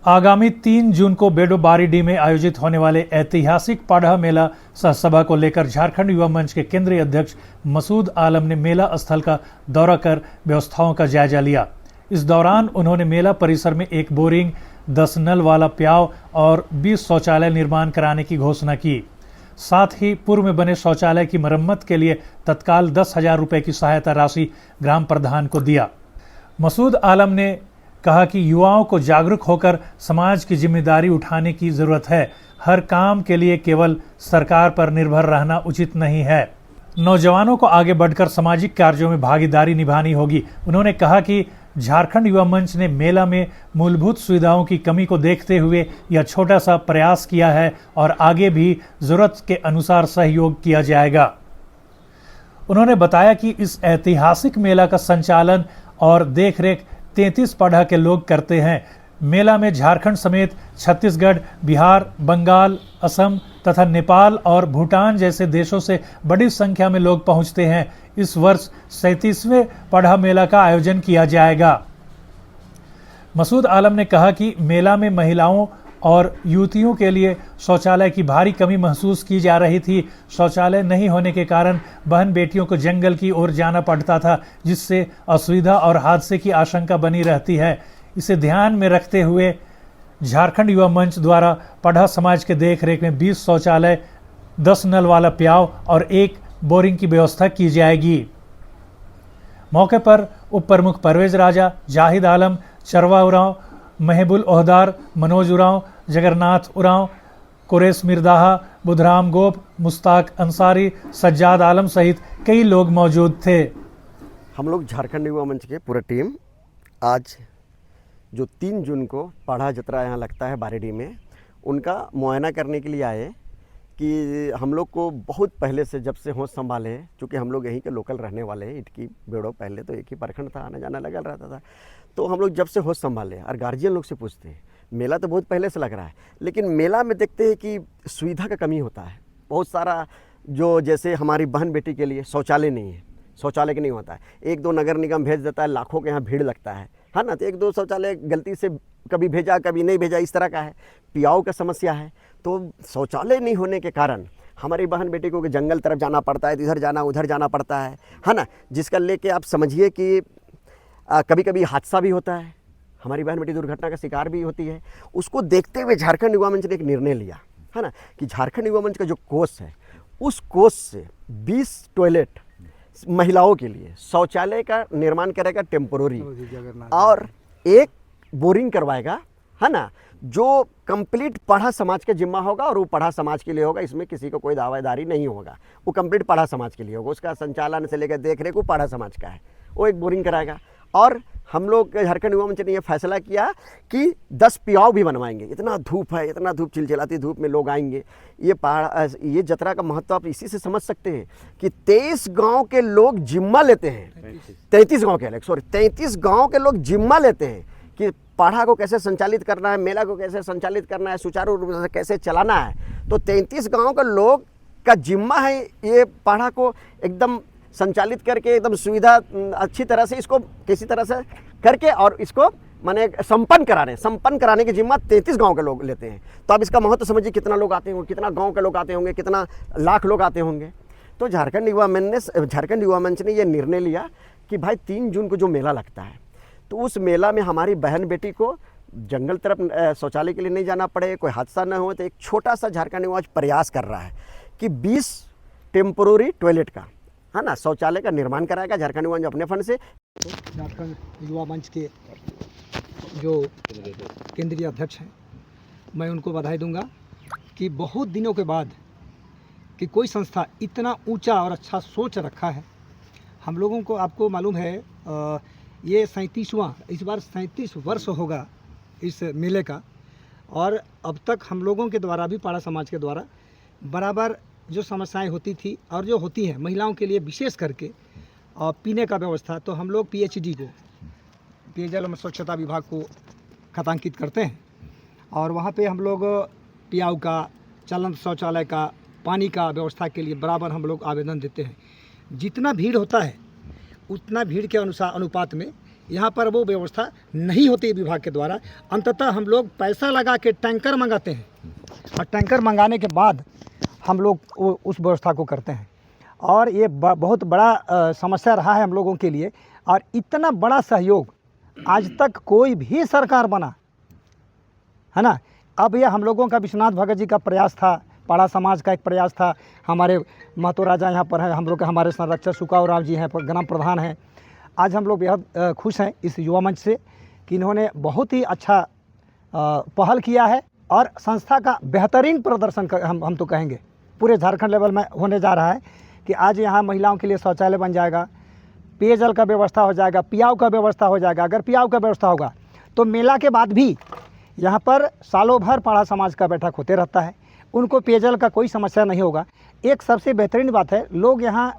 आगामी 3 जून को बेडो बारीडीह में आयोजित होने वाले ऐतिहासिक पाढ़ा मेला सभा को लेकर झारखंड युवा मंच के केंद्रीय अध्यक्ष मसूद आलम ने मेला स्थल का दौरा कर व्यवस्थाओं का जायजा लिया। इस दौरान उन्होंने मेला परिसर में एक बोरिंग, 10 नल वाला प्याव और 20 शौचालय निर्माण कराने की घोषणा की। साथ ही पूर्व में बने शौचालय की मरम्मत के लिए तत्काल 10,000 रुपए की सहायता राशि ग्राम प्रधान को दिया। मसूद आलम ने कहा कि युवाओं को जागरूक होकर समाज की जिम्मेदारी उठाने की जरूरत है। हर काम के लिए केवल सरकार पर निर्भर रहना उचित नहीं है। नौजवानों को आगे बढ़कर सामाजिक कार्यों में भागीदारी निभानी होगी। उन्होंने कहा कि झारखंड युवा मंच ने मेला में मूलभूत सुविधाओं की कमी को देखते हुए यह छोटा सा प्रयास किया है और आगे भी जरूरत के अनुसार सहयोग किया जाएगा। उन्होंने बताया कि इस ऐतिहासिक मेला का संचालन और देखरेख 33 पाढ़ा के लोग करते हैं। मेला में झारखंड समेत छत्तीसगढ़, बिहार, बंगाल, असम तथा नेपाल और भूटान जैसे देशों से बड़ी संख्या में लोग पहुंचते हैं। इस वर्ष 37वें पाढ़ा मेला का आयोजन किया जाएगा। मसूद आलम ने कहा कि मेला में महिलाओं और युवतियों के लिए शौचालय की भारी कमी महसूस की जा रही थी। शौचालय नहीं होने के कारण बहन बेटियों को जंगल की ओर जाना पड़ता था, जिससे असुविधा और हादसे की आशंका बनी रहती है। इसे ध्यान में रखते हुए झारखंड युवा मंच द्वारा पाढ़ा समाज के देखरेख में 20 शौचालय, 10 नल वाला प्याव और 1 बोरिंग की व्यवस्था की जाएगी। मौके पर उप प्रमुख परवेज राजा, जाहिद आलम, चरवा उरांव, महबुल ओहदार, मनोज उरांव, जगन्नाथ उरांव, कुरेश मिर्दाहा, बुधराम गोप, मुस्ताक अंसारी, सज्जाद आलम सहित कई लोग मौजूद थे। हम लोग झारखंड युवा मंच के पूरा टीम आज जो 3 जून को पाढ़ा जतरा यहाँ लगता है बारीडीह में, उनका मुआयना करने के लिए आए कि हम लोग को बहुत पहले से जब से होश संभाले, चूँकि हम लोग यहीं के लोकल रहने वाले हैं, इटकी बेड़ो पहले तो एक ही प्रखंड था, आना जाना लगा रहता था। तो हम लोग जब से होश संभाले और गार्जियन लोग से पूछते हैं, मेला तो बहुत पहले से लग रहा है, लेकिन मेला में देखते हैं कि सुविधा का कमी होता है। बहुत सारा जो जैसे हमारी बहन बेटी के लिए शौचालय नहीं है, शौचालय की नहीं होता है। 1-2 नगर निगम भेज देता है, लाखों के यहाँ भीड़ लगता है ना। तो 1-2 शौचालय गलती से कभी भेजा कभी नहीं भेजा, इस तरह का है। पियाओं का समस्या है, तो शौचालय नहीं होने के कारण हमारी बहन बेटी को जंगल तरफ जाना पड़ता है, इधर जाना उधर जाना पड़ता है ना। जिसका लेके आप समझिए कि कभी कभी हादसा भी होता है, हमारी बहन बेटी दुर्घटना का शिकार भी होती है। उसको देखते हुए झारखंड युवा मंच ने एक निर्णय लिया है ना कि झारखंड युवा मंच का जो कोष है, उस कोष से 20 टॉयलेट महिलाओं के लिए शौचालय का निर्माण करेगा टेम्पोररी, और 1 बोरिंग करवाएगा है ना, जो कंप्लीट पाढ़ा समाज का जिम्मा होगा और वो पाढ़ा समाज के लिए होगा। इसमें किसी को कोई दावेदारी नहीं होगा, वो कंप्लीट पाढ़ा समाज के लिए होगा। उसका संचालन से लेकर देख रेख वो पाढ़ा समाज का है। वो 1 बोरिंग कराएगा। और हम लोग झारखंड युवा मंच ने ये फैसला किया कि 10 पियाव भी बनवाएंगे। इतना धूप है, इतना धूप, चिलचिलाती धूप में लोग आएंगे। ये जतरा का महत्व आप इसी से समझ सकते हैं कि 23 गांव के लोग जिम्मा लेते हैं। 33 गांव के, सॉरी 33 गांव के लोग जिम्मा लेते हैं कि पाढ़ा को कैसे संचालित करना है, मेला को कैसे संचालित करना है, सुचारू रूप से कैसे चलाना है। तो 33 गांव के लोग का जिम्मा है ये पाढ़ा को एकदम संचालित करके, एकदम सुविधा अच्छी तरह से इसको किसी तरह से करके और इसको माने संपन्न कराने की जिम्मा 33 गांव के लोग लेते हैं। तो अब इसका महत्व समझिए, कितना लोग आते होंगे, कितना गांव के लोग आते होंगे, कितना लाख लोग आते होंगे। तो झारखंड युवा मंच ने ये निर्णय लिया कि भाई 3 जून को जो मेला लगता है, तो उस मेला में हमारी बहन बेटी को जंगल तरफ शौचालय के लिए नहीं जाना पड़े, कोई हादसा न हो। तो एक छोटा सा झारखंड युवा प्रयास कर रहा है कि 20 टेम्पोररी टॉयलेट का है ना शौचालय का निर्माण कराएगा झारखंड युवा मंच अपने फंड से। झारखंड युवा मंच के जो केंद्रीय अध्यक्ष हैं, मैं उनको बधाई दूंगा कि बहुत दिनों के बाद कि कोई संस्था इतना ऊंचा और अच्छा सोच रखा है। हम लोगों को, आपको मालूम है, ये 37वां, इस बार 37 वर्ष होगा इस मेले का। और अब तक हम लोगों के द्वारा भी, पाढ़ा समाज के द्वारा बराबर जो समस्याएं होती थी और जो होती हैं महिलाओं के लिए विशेष करके, और पीने का व्यवस्था, तो हम लोग PHD को, पेयजल एवं स्वच्छता विभाग को खतांकित करते हैं। और वहाँ पे हम लोग पियाव का, चलंत शौचालय का, पानी का व्यवस्था के लिए बराबर हम लोग आवेदन देते हैं। जितना भीड़ होता है उतना भीड़ के अनुपात में यहाँ पर वो व्यवस्था नहीं होती विभाग के द्वारा। अंततः हम लोग पैसा लगा के टैंकर मंगाते हैं और टैंकर मंगाने के बाद हम लोग उस व्यवस्था को करते हैं। और ये बहुत बड़ा समस्या रहा है हम लोगों के लिए। और इतना बड़ा सहयोग आज तक कोई भी सरकार बना है ना। अब यह हम लोगों का विश्वनाथ भगत जी का प्रयास था, पाड़ा समाज का एक प्रयास था। हमारे महतो राजा यहाँ पर हैं, हम लोग के हमारे संरक्षक सुकाव राव जी हैं, ग्राम प्रधान हैं। आज हम लोग बेहद खुश हैं इस युवा मंच से कि इन्होंने बहुत ही अच्छा पहल किया है और संस्था का बेहतरीन प्रदर्शन हम तो कहेंगे पूरे झारखंड लेवल में होने जा रहा है कि आज यहाँ महिलाओं के लिए शौचालय बन जाएगा, पेयजल का व्यवस्था हो जाएगा, पियाव का व्यवस्था हो जाएगा। अगर पियाव का व्यवस्था होगा तो मेला के बाद भी यहाँ पर सालों भर पाड़ा समाज का बैठक होते रहता है, उनको पेयजल का कोई समस्या नहीं होगा। एक सबसे बेहतरीन बात है, लोग यहाँ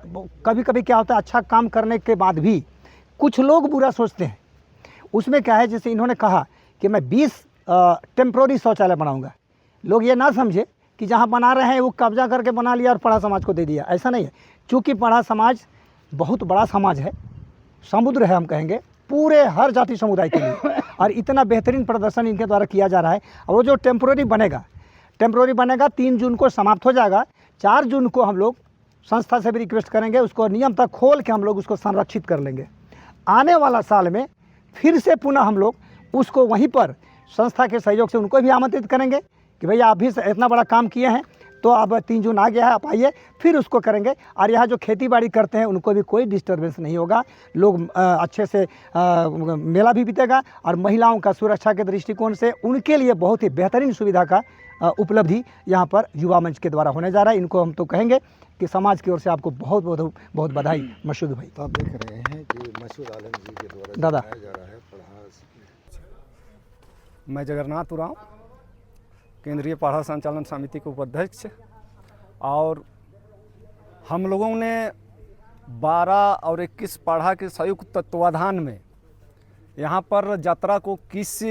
कभी कभी क्या होता है, अच्छा काम करने के बाद भी कुछ लोग बुरा सोचते हैं। उसमें क्या है, जैसे इन्होंने कहा कि मैं 20 टेम्प्रोरी शौचालय बनाऊंगा। लोग ये ना समझे कि जहाँ बना रहे हैं वो कब्जा करके बना लिया और पाड़ा समाज को दे दिया, ऐसा नहीं है। चूँकि पाड़ा समाज बहुत बड़ा समाज है, समुद्र है हम कहेंगे पूरे हर जाति समुदाय के लिए, और इतना बेहतरीन प्रदर्शन इनके द्वारा किया जा रहा है। और वो जो टेम्प्रोरी बनेगा 3 जून को समाप्त हो जाएगा। 4 जून को हम लोग संस्था से भी रिक्वेस्ट करेंगे, उसको नियम तक खोल के हम लोग उसको संरक्षित कर लेंगे। आने वाला साल में फिर से पुनः हम लोग उसको वहीं पर संस्था के सहयोग से उनको भी आमंत्रित करेंगे कि भैया आप भी इतना बड़ा काम किए हैं, तो अब 3 जून आ गया है, आप आइए, फिर उसको करेंगे। और यहाँ जो खेती बाड़ी करते हैं उनको भी कोई डिस्टर्बेंस नहीं होगा, लोग अच्छे से मेला भी बीतेगा। और महिलाओं का सुरक्षा के दृष्टिकोण से उनके लिए बहुत ही बेहतरीन सुविधा का उपलब्धि यहाँ पर युवा मंच के द्वारा होने जा रहा है। इनको हम तो कहेंगे कि समाज की ओर से आपको बहुत बहुत बहुत बधाई मसूद भाई। तो आप देख रहे हैं कि मसूद आलम जी के द्वारा दादा जा रहा है पढ़ा। मैं जगन्नाथ उरांव, केंद्रीय पाड़ा संचालन समिति के उपाध्यक्ष, और हम लोगों ने 12 और 21 पाड़ा के संयुक्त तत्वाधान में यहाँ पर यात्रा को किस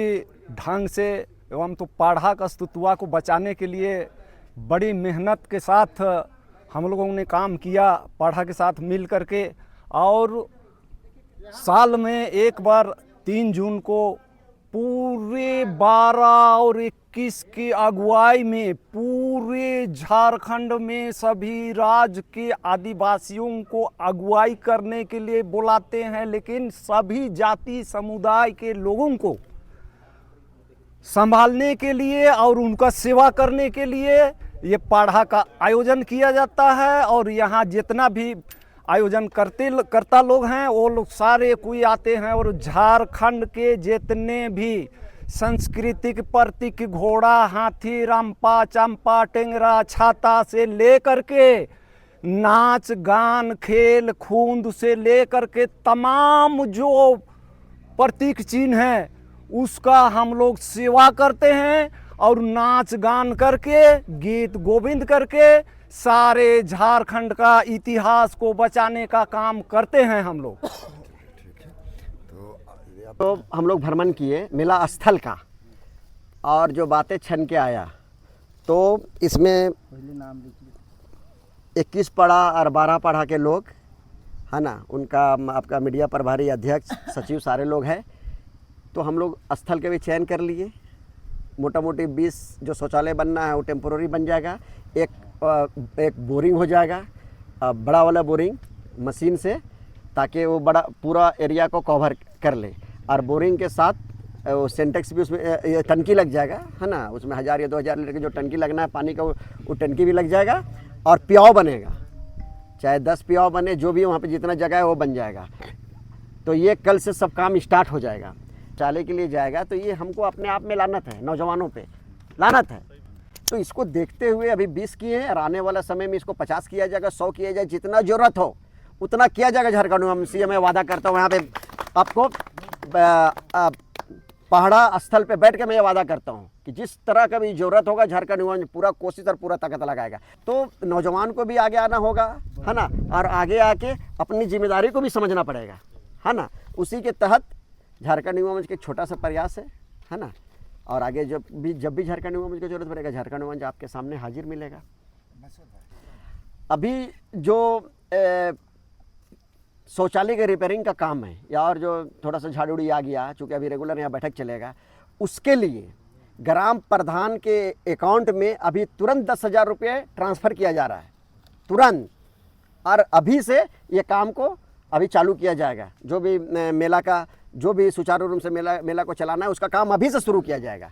ढंग से एवं तो पाड़ा का अस्तित्व को बचाने के लिए बड़ी मेहनत के साथ हम लोगों ने काम किया पाड़ा के साथ मिल करके। और साल में एक बार 3 जून को पूरे 12 और 21 की अगुवाई में पूरे झारखंड में सभी राज्य के आदिवासियों को अगुवाई करने के लिए बुलाते हैं, लेकिन सभी जाति समुदाय के लोगों को संभालने के लिए और उनका सेवा करने के लिए ये पाड़ा का आयोजन किया जाता है। और यहाँ जितना भी आयोजन करता लोग हैं वो लोग सारे कोई आते हैं, और झारखंड के जितने भी सांस्कृतिक प्रतीक घोड़ा, हाथी, रंपा, चंपा, टेंगरा, छाता से लेकर के नाच गान, खेल खूंद से लेकर के तमाम जो प्रतीक चिन्ह है उसका हम लोग सेवा करते हैं। और नाच गान करके, गीत गोविंद करके सारे झारखंड का इतिहास को बचाने का काम करते हैं हम लोग। तो हम लोग भ्रमण किए मेला स्थल का, और जो बातें छन के आया तो इसमें 21 पाड़ा और 12 पाड़ा के लोग है ना, उनका आपका मीडिया प्रभारी, अध्यक्ष, सचिव सारे लोग हैं। तो हम लोग स्थल के भी चयन कर लिए। मोटा मोटी 20 जो शौचालय बनना है वो टेम्पोररी बन जाएगा। एक बोरिंग हो जाएगा, बड़ा वाला बोरिंग मशीन से, ताकि वो बड़ा पूरा एरिया को कवर कर ले। और बोरिंग के साथ वो सेंटेक्स भी उसमें टंकी लग जाएगा है ना, उसमें 1000 या 2000 लीटर की जो टंकी लगना है पानी का वो टंकी भी लग जाएगा। और पियाव बनेगा, चाहे 10 पियाव बने, जो भी वहाँ पे जितना जगह है वो बन जाएगा। तो ये कल से सब काम स्टार्ट हो जाएगा। चाले के लिए जाएगा तो ये हमको अपने आप में लानत है, नौजवानों पे लानत है। तो इसको देखते हुए अभी 20 किए हैं और आने वाला समय में इसको 50 किया जाएगा, 100 किया जाए, जितना ज़रूरत हो उतना किया जाएगा। झारखंड में सीएम मैं वादा करता हूँ, यहाँ पे आपको पहाड़ा स्थल पे बैठ के मैं ये वादा करता हूँ कि जिस तरह का भी ज़रूरत होगा झारखंड युवा पूरा कोशिश और पूरा ताकत लगाएगा। तो नौजवान को भी आगे आना होगा है ना, और आगे आके अपनी जिम्मेदारी को भी समझना पड़ेगा है ना। उसी के तहत झारखंड युवा मंच के छोटा सा प्रयास है ना। और आगे जब भी झारखंड युवा मंच की जरूरत पड़ेगा, झारखंड युवा मंच आपके सामने हाजिर मिलेगा। अभी जो शौचालय के रिपेयरिंग का काम है या और जो थोड़ा सा झाड़ू उड़ी आ गया, चूँकि अभी रेगुलर यहाँ बैठक चलेगा, उसके लिए ग्राम प्रधान के अकाउंट में अभी तुरंत 10,000 रुपये ट्रांसफ़र किया जा रहा है, तुरंत। और अभी से ये काम को अभी चालू किया जाएगा। जो भी मेला का जो भी सुचारू रूप से मेला को चलाना है, उसका काम अभी से शुरू किया जाएगा।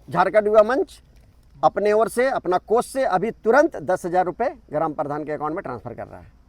झारखंड युवा मंच अपने ओर से, अपना कोष से अभी तुरंत 10,000 रुपये ग्राम प्रधान के अकाउंट में ट्रांसफ़र कर रहा है।